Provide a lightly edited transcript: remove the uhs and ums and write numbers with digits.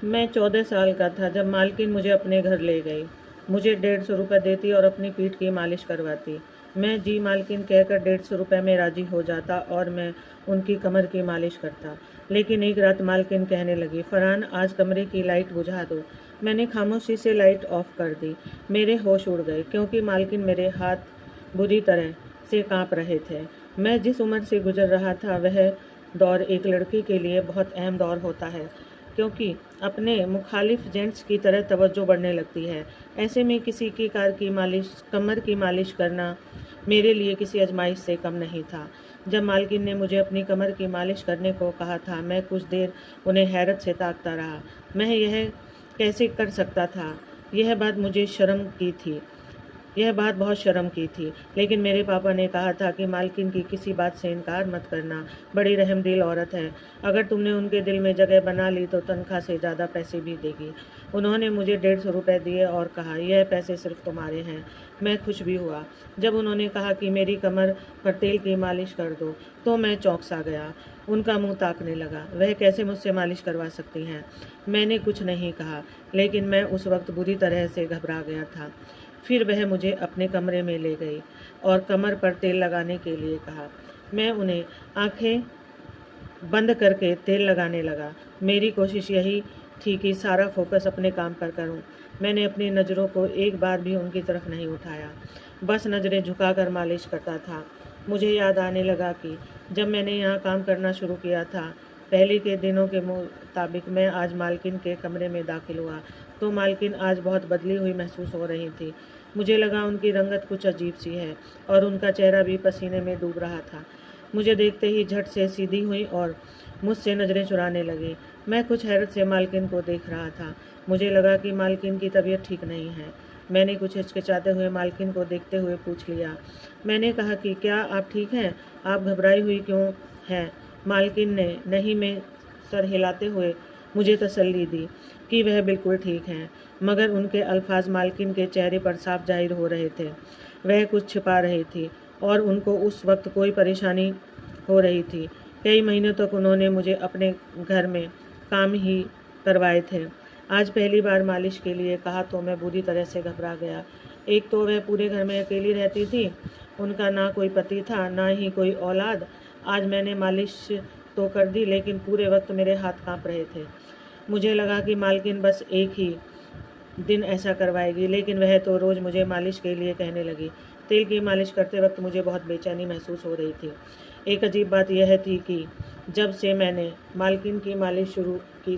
मैं 14 साल का था जब मालकिन मुझे अपने घर ले गई। मुझे 150 रुपये देती और अपनी पीठ की मालिश करवाती। मैं जी मालकिन कहकर 150 रुपये में राजी हो जाता और मैं उनकी कमर की मालिश करता। लेकिन एक रात मालकिन कहने लगी, फरहान आज कमरे की लाइट बुझा दो। मैंने खामोशी से लाइट ऑफ कर दी। मेरे होश उड़ गए क्योंकि मालकिन मेरे हाथ बुरी तरह से कांप रहे थे। मैं जिस उम्र से गुजर रहा था वह दौर एक लड़की के लिए बहुत अहम दौर होता है, क्योंकि अपने मुखालिफ जेंट्स की तरह तवज्जो बढ़ने लगती है। ऐसे में किसी की कमर की मालिश करना मेरे लिए किसी आजमाइश से कम नहीं था। जब मालकिन ने मुझे अपनी कमर की मालिश करने को कहा था, मैं कुछ देर उन्हें हैरत से ताकता रहा। मैं यह कैसे कर सकता था? यह बात मुझे शर्म की थी। यह बात बहुत शर्म की थी, लेकिन मेरे पापा ने कहा था कि मालकिन की किसी बात से इनकार मत करना, बड़ी रहमदिल औरत है। अगर तुमने उनके दिल में जगह बना ली तो तनख्वाह से ज़्यादा पैसे भी देगी। उन्होंने मुझे 150 रुपये दिए और कहा, यह पैसे सिर्फ तुम्हारे हैं। मैं खुश भी हुआ। जब उन्होंने कहा कि मेरी कमर पर तेल की मालिश कर दो, तो मैं चौंक सा गया। उनका मुंह ताकने लगा। वह कैसे मुझसे मालिश करवा सकती हैं? मैंने कुछ नहीं कहा, लेकिन मैं उस वक्त बुरी तरह से घबरा गया था। फिर वह मुझे अपने कमरे में ले गई और कमर पर तेल लगाने के लिए कहा। मैं उन्हें आंखें बंद करके तेल लगाने लगा। मेरी कोशिश यही थी कि सारा फोकस अपने काम पर करूं। मैंने अपनी नज़रों को एक बार भी उनकी तरफ नहीं उठाया, बस नज़रें झुकाकर मालिश करता था। मुझे याद आने लगा कि जब मैंने यहाँ काम करना शुरू किया था, पहले के दिनों के मुताबिक मैं आज मालकिन के कमरे में दाखिल हुआ तो मालकिन आज बहुत बदली हुई महसूस हो रही थी। मुझे लगा उनकी रंगत कुछ अजीब सी है और उनका चेहरा भी पसीने में डूब रहा था। मुझे देखते ही झट से सीधी हुई और मुझसे नज़रें चुराने लगी। मैं कुछ हैरत से मालकिन को देख रहा था। मुझे लगा कि मालकिन की तबीयत ठीक नहीं है। मैंने कुछ हिचकिचाते हुए मालकिन को देखते हुए पूछ लिया। मैंने कहा कि क्या आप ठीक हैं? आप घबराई हुई क्यों हैं? मालकिन ने नहीं में सर हिलाते हुए मुझे तसल्ली दी कि वह बिल्कुल ठीक हैं, मगर उनके अल्फाज मालकिन के चेहरे पर साफ जाहिर हो रहे थे। वह कुछ छिपा रही थी और उनको उस वक्त कोई परेशानी हो रही थी। कई महीनों तक उन्होंने मुझे अपने घर में काम ही करवाए थे। आज पहली बार मालिश के लिए कहा तो मैं बुरी तरह से घबरा गया। एक तो वह पूरे घर में अकेली रहती थी, उनका ना कोई पति था ना ही कोई औलाद। आज मैंने मालिश तो कर दी, लेकिन पूरे वक्त मेरे हाथ कांप रहे थे। मुझे लगा कि मालकिन बस एक ही दिन ऐसा करवाएगी, लेकिन वह तो रोज़ मुझे मालिश के लिए कहने लगी। तेल की मालिश करते वक्त मुझे बहुत बेचैनी महसूस हो रही थी। एक अजीब बात यह थी कि जब से मैंने मालकिन की मालिश शुरू की